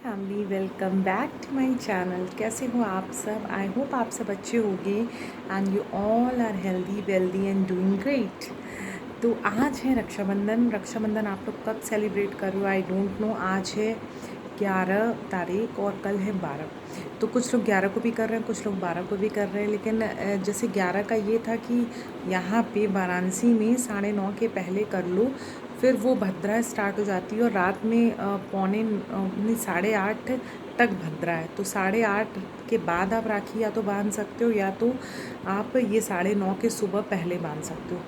Family, welcome back to my channel. कैसे हो आप सब? आई होप आप सब अच्छे होंगे and you all are healthy wealthy and doing great. तो आज है रक्षाबंधन आप लोग कब सेलिब्रेट कर रहे हो आई डोंट नो। आज है 11 तारीख और कल है 12। तो कुछ लोग 11 को भी कर रहे हैं, कुछ लोग 12 को भी कर रहे हैं, लेकिन जैसे 11 का ये था कि यहाँ पे वाराणसी में 9:30 के पहले कर लो, फिर वो भद्रा स्टार्ट हो जाती है और रात में 8:30 तक भद्रा है। तो 8:30 के बाद आप राखी या तो बांध सकते हो या तो आप ये 9:30 के सुबह पहले बांध सकते हो।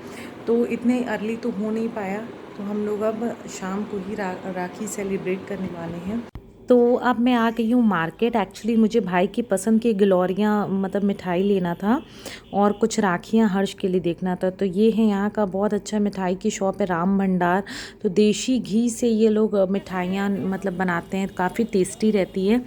तो इतने अर्ली तो हो नहीं पाया, तो हम लोग अब शाम को ही राखी सेलिब्रेट करने वाले हैं। तो अब मैं आ गई हूँ मार्केट। एक्चुअली मुझे भाई की पसंद की गिलौरियाँ मतलब मिठाई लेना था और कुछ राखियाँ हर्ष के लिए देखना था। तो ये है यहाँ का बहुत अच्छा मिठाई की शॉप है, राम भंडार। तो देसी घी से ये लोग मिठाइयाँ मतलब बनाते हैं, काफ़ी टेस्टी रहती है।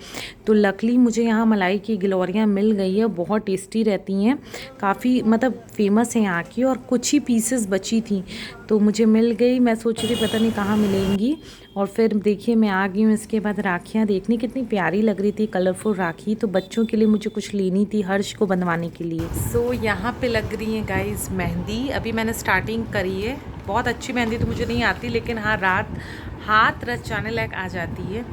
तो लकली मुझे यहाँ मलाई की गिलौरियाँ मिल गई है, बहुत टेस्टी रहती हैं, काफ़ी मतलब फेमस है यहाँ की। और कुछ ही पीसेस बची थी तो मुझे मिल गई। मैं सोच रही पता नहीं कहाँ मिलेंगी। और फिर देखिए मैं आ गई हूँ। इसके बाद राखियाँ देखनी कितनी प्यारी लग रही थी, कलरफुल राखी। तो बच्चों के लिए मुझे कुछ लेनी थी हर्ष को बंधवाने के लिए। सो यहाँ पे लग रही है गाइस मेहंदी। अभी मैंने स्टार्टिंग करी है। बहुत अच्छी मेहंदी तो मुझे नहीं आती, लेकिन हाँ रात हाथ रच जाने लायक आ जाती है।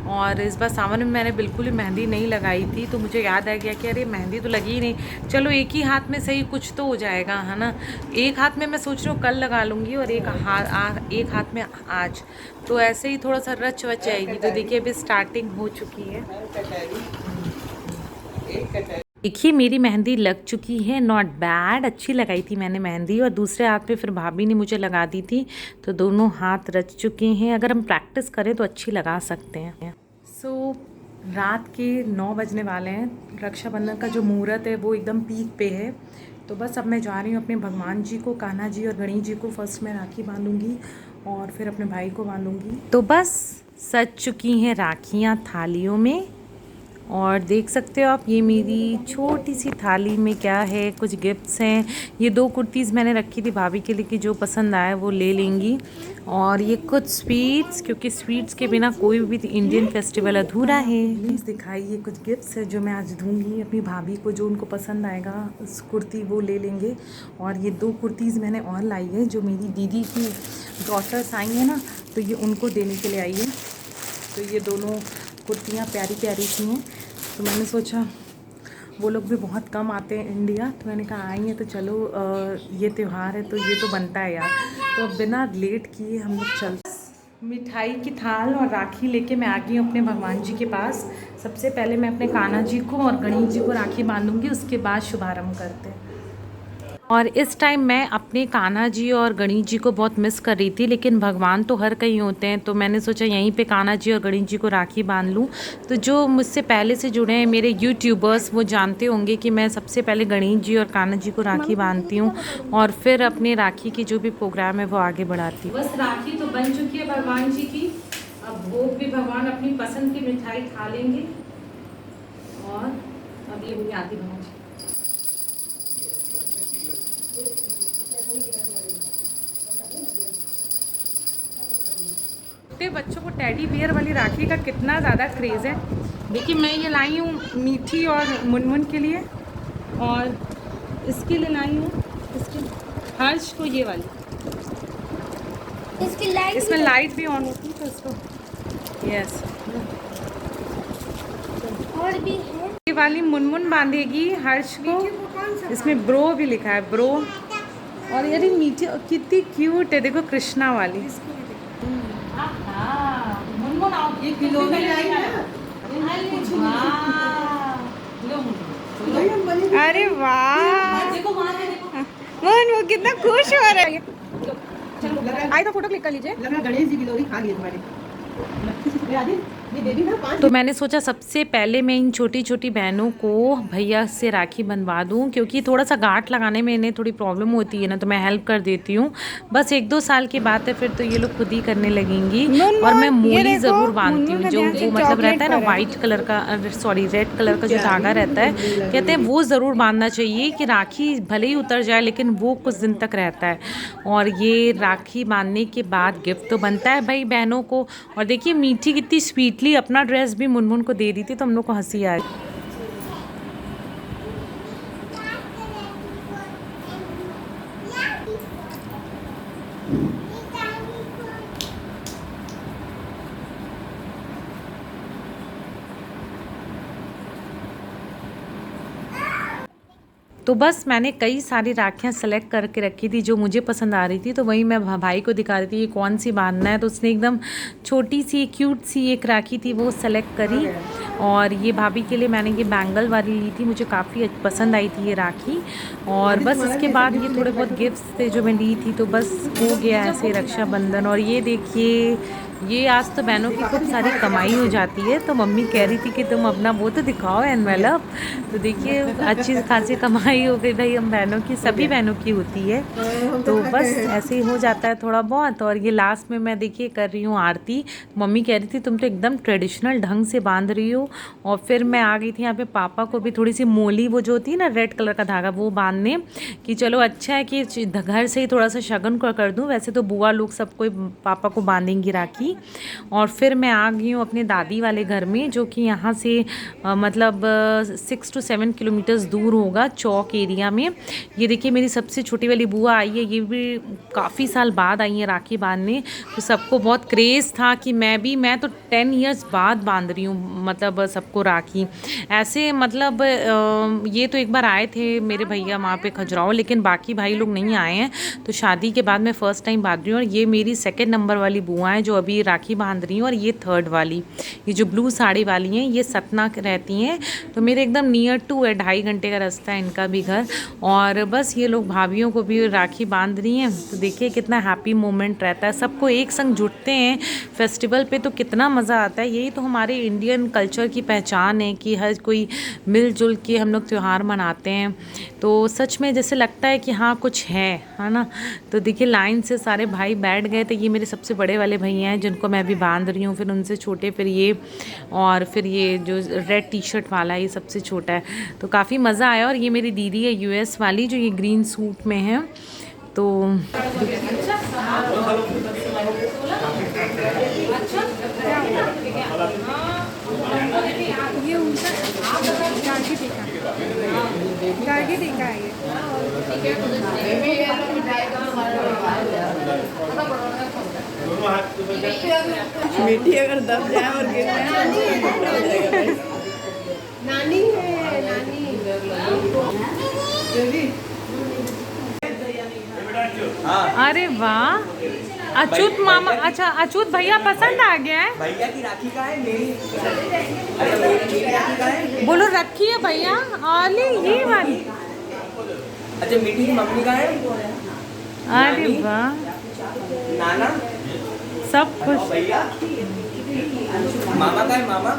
और इस बार सावन में मैंने बिल्कुल ही मेहंदी नहीं लगाई थी, तो मुझे याद आ गया कि अरे मेहंदी तो लगी ही नहीं, चलो एक ही हाथ में सही कुछ तो हो जाएगा, है ना। एक हाथ में मैं सोच रही हूँ कल लगा लूँगी और एक हाथ में आज। तो ऐसे ही थोड़ा सा रच वच जाएगी। तो देखिए अभी स्टार्टिंग हो चुकी है। देखिए मेरी मेहंदी लग चुकी है, नॉट बैड, अच्छी लगाई थी मैंने मेहंदी। और दूसरे हाथ पे फिर भाभी ने मुझे लगा दी थी, तो दोनों हाथ रच चुके हैं। अगर हम प्रैक्टिस करें तो अच्छी लगा सकते हैं। सो रात के 9 बजने वाले हैं। रक्षाबंधन का जो मुहूर्त है वो एकदम पीक पे है। तो बस अब मैं जा रही हूँ अपने भगवान जी को, कान्हा जी और गणेश जी को फर्स्ट में राखी बांधूंगी और फिर अपने भाई को बांधूंगी। तो बस सज चुकी हैं राखियाँ थालियों में। और देख सकते हो आप, ये मेरी छोटी सी थाली में क्या है, कुछ गिफ्ट्स हैं। ये 2 कुर्तीज़ मैंने रखी थी भाभी के लिए कि जो पसंद आए वो ले लेंगी। और ये कुछ स्वीट्स, क्योंकि स्वीट्स के बिना कोई भी इंडियन फेस्टिवल अधूरा है। प्लीज़ दिखाइए, कुछ गिफ्ट्स है जो मैं आज दूंगी अपनी भाभी को, जो उनको पसंद आएगा उस कुर्ती वो ले लेंगे। और ये 2 कुर्तीज़ मैंने और लाई है, जो मेरी दीदी की डॉटर्स आई हैं ना, तो ये उनको देने के लिए आई है। तो ये दोनों कुर्तियाँ प्यारी प्यारी सी हैं। तो मैंने सोचा वो लोग भी बहुत कम आते हैं इंडिया, तो मैंने कहा आई हैं तो चलो ये त्यौहार है तो ये तो बनता है यार। तो बिना लेट किए हम लोग चलते। मिठाई की थाल और राखी लेके मैं आ गई हूँ अपने भगवान जी के पास। सबसे पहले मैं अपने कान्हा जी को और गणेश जी को राखी बांधूंगी, उसके बाद शुभारंभ करते हैं। और इस टाइम मैं अपने कान्हा जी और गणेश जी को बहुत मिस कर रही थी, लेकिन भगवान तो हर कहीं होते हैं, तो मैंने सोचा यहीं पे कान्हा जी और गणेश जी को राखी बांध लूँ। तो जो मुझसे पहले से जुड़े हैं मेरे यूट्यूबर्स, वो जानते होंगे कि मैं सबसे पहले गणेश जी और कान्हा जी को राखी बांधती हूँ और फिर अपने राखी की जो भी प्रोग्राम है वो आगे बढ़ाती हूँ। बस राखी तो बन चुकी है भगवान जी की। अब भोग भी भगवान अपनी पसंद की मिठाई खा लेंगे। और अब ये हुई आती भगवान जी। छोटे बच्चों को टेडी बियर वाली राखी का कितना ज़्यादा क्रेज़ है। देखिए मैं ये लाई हूँ मीठी और मुनमुन के लिए, और इसके लिए लाई हूँ इसके हर्ष को ये वाली। इसमें लाइट भी ऑन होती है तो इसको यस। और भी है ये वाली मुनमुन बांधेगी हर्ष को। इसमें ब्रो भी लिखा है, ब्रो। और यार मीठी कितनी क्यूट है, देखो कृष्णा वाली। ये किलो में अरे वाह, मोहन वो कितना खुश हो रहा है। आई तो फोटो क्लिक कर लीजिए। गणेश जी की लोरी खा लिए तुम्हारे। तो मैंने सोचा सबसे पहले मैं इन छोटी छोटी बहनों को भैया से राखी बनवा दूं, क्योंकि थोड़ा सा गांठ लगाने में इन्हें थोड़ी प्रॉब्लम होती है ना, तो मैं हेल्प कर देती हूँ। बस 1-2 साल की बात है, फिर तो ये लोग खुद ही करने लगेंगी। और मैं मोली ज़रूर बांधती हूँ, जो वो मतलब रहता है ना वाइट कलर का, सॉरी रेड कलर का जो धागा रहता है, कहते हैं वो ज़रूर बांधना चाहिए कि राखी भले ही उतर जाए लेकिन वो कुछ दिन तक रहता है। और ये राखी बांधने के बाद गिफ्ट तो बनता है भाई बहनों को। और देखिए मीठी कितनी स्वीट स्वीटली अपना ड्रेस भी मुनमुन को दे दी थी, तो हम लोग को हंसी आई। तो बस मैंने कई सारी राखियाँ सेलेक्ट करके रखी थी जो मुझे पसंद आ रही थी, तो वही मैं भाई को दिखा रही थी ये कौन सी बांधना है। तो उसने एकदम छोटी सी क्यूट सी एक राखी थी वो सेलेक्ट करी, और ये भाभी के लिए मैंने ये बैंगल वाली ली थी, मुझे काफ़ी पसंद आई थी ये राखी। और बस इसके बाद ये थोड़े बहुत गिफ्ट्स थे जो मैं ली थी, तो बस हो गया ऐसे रक्षाबंधन। और ये देखिए, ये आज तो बहनों की खूब सारी कमाई हो जाती है, तो मम्मी कह रही थी कि तुम अपना वो तो दिखाओ एनवेलप। तो देखिए अच्छी खासी कमाई हो गई भाई, हम बहनों की, सभी बहनों की होती है। तो बस ऐसे ही हो जाता है थोड़ा बहुत। और ये लास्ट में मैं देखिए कर रही हूँ आरती। मम्मी कह रही थी तुम तो एकदम ट्रेडिशनल ढंग से बांध रही हो। और फिर मैं आ गई थी यहाँ पे पापा को भी थोड़ी सी मोली, वो जो होती है ना रेड कलर का धागा, वो बांधने, कि चलो अच्छा है कि घर से ही थोड़ा सा शगन कर दूँ। वैसे तो बुआ लोग सब कोई पापा को बांधेंगी राखी। और फिर मैं आ गई हूँ अपने दादी वाले घर में, जो कि यहाँ से मतलब 6 to 7 किलोमीटर्स दूर होगा, चौक एरिया में। ये देखिए मेरी सबसे छोटी वाली बुआ आई है, ये भी काफ़ी साल बाद आई है राखी बांधने। तो सबको बहुत क्रेज़ था कि मैं तो 10 इयर्स बाद बांध रही हूँ, मतलब सबको राखी ऐसे। मतलब ये तो एक बार आए थे मेरे भैया वहाँ पे खजुराहो, लेकिन बाकी भाई लोग नहीं आए हैं। तो शादी के बाद मैं फ़र्स्ट टाइम बांध रही हूँ। और ये मेरी सेकेंड नंबर वाली बुआ है जो अभी राखी बांध रही हूँ। और ये थर्ड वाली, ये जो ब्लू साड़ी वाली हैं, ये सतना रहती हैं। तो मेरे एकदम नियर टू है, 2.5 घंटे का रास्ता है इनका भी घर। और बस ये लोग भाभीयों को भी राखी बांध रही हैं। तो देखिए कितना हैप्पी मोमेंट रहता है, सबको एक संग जुटते हैं फेस्टिवल पे, तो कितना मज़ा आता है। यही तो हमारे इंडियन कल्चर की पहचान है कि हर कोई मिलजुल के हम लोग त्यौहार मनाते हैं। तो सच में जैसे लगता है कि हाँ कुछ है ना। तो देखिए लाइन से सारे भाई बैठ गए थे। ये मेरे सबसे बड़े वाले भैया हैं जिनको मैं अभी बांध रही हूँ, फिर उनसे छोटे, फिर ये, और फिर ये जो रेड टी शर्ट वाला है ये सबसे छोटा है। तो काफ़ी मज़ा आया। और ये मेरी दीदी है यूएस वाली, जो ये ग्रीन सूट में है। तो ये उनका गार्गी टीका है ये। मीठी अगर दब जाए और गिर जाए, नानी है नानी। अरे वाह, अच्युत मामा, अच्छा अच्युत भैया पसंद आ गया है। भैया की राखी का है, मेरी राखी का है। बोलो रखी है भैया, आले ये वाली। अच्छा मीठी की मम्मी का है। अरे वाह, नाना सब खुश। भैया, मामा का है मामा।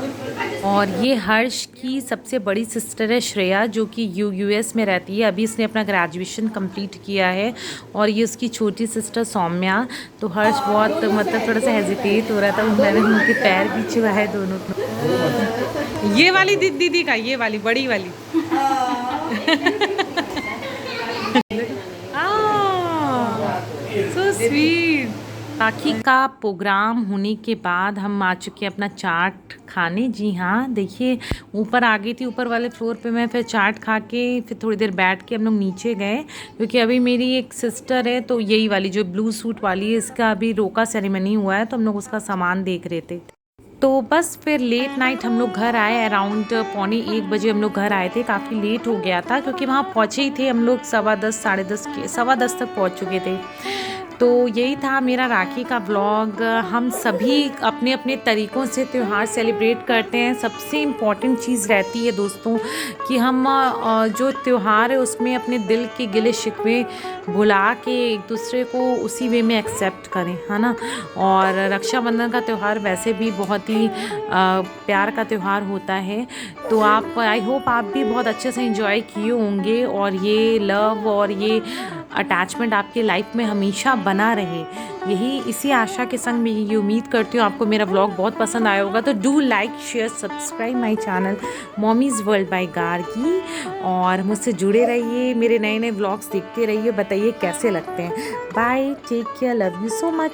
और ये हर्ष की सबसे बड़ी सिस्टर है श्रेया, जो कि यूएस में रहती है। अभी इसने अपना ग्रेजुएशन कंप्लीट किया है। और ये उसकी छोटी सिस्टर सौम्या। तो हर्ष बहुत मतलब थोड़ा सा हेजिटेट हो रहा था, मैंने उनके पैर भी छुआए दोनों को। ये वाली दीदी का, ये वाली बड़ी वाली। So sweet. राखी का प्रोग्राम होने के बाद हम आ चुके हैं अपना चाट खाने। जी हाँ, देखिए ऊपर आ गई थी, ऊपर वाले फ्लोर पे मैं फिर चाट खा के फिर थोड़ी देर बैठ के हम लोग नीचे गए, क्योंकि अभी मेरी एक सिस्टर है, तो यही वाली जो ब्लू सूट वाली है, इसका अभी रोका सेरेमनी हुआ है, तो हम लोग उसका सामान देख रहे थे। तो बस फिर लेट नाइट हम लोग घर आए, अराउंड 1:45 बजे हम लोग घर आए थे। काफ़ी लेट हो गया था क्योंकि वहाँ पहुँचे ही थे हम लोग 10:15 साढ़े 10 के 10:15 तक पहुँच चुके थे। तो यही था मेरा राखी का व्लॉग। हम सभी अपने अपने तरीक़ों से त्यौहार सेलिब्रेट करते हैं। सबसे इम्पॉर्टेंट चीज़ रहती है दोस्तों कि हम जो त्यौहार है उसमें अपने दिल के गिले शिकवे भुला के एक दूसरे को उसी वे में एक्सेप्ट करें, है ना। और रक्षाबंधन का त्यौहार वैसे भी बहुत ही प्यार का त्यौहार होता है। तो आप, आई होप आप भी बहुत अच्छे से एंजॉय किए होंगे, और ये लव और ये अटैचमेंट आपकी लाइफ में हमेशा बना रहे, यही इसी आशा के संग मैं ये उम्मीद करती हूँ आपको मेरा व्लॉग बहुत पसंद आया होगा। तो do like share subscribe my channel mommies world by Gargi, और मुझसे जुड़े रहिए, मेरे नए नए व्लॉग्स देखते रहिए, बताइए कैसे लगते हैं। Bye, take care, love you so much.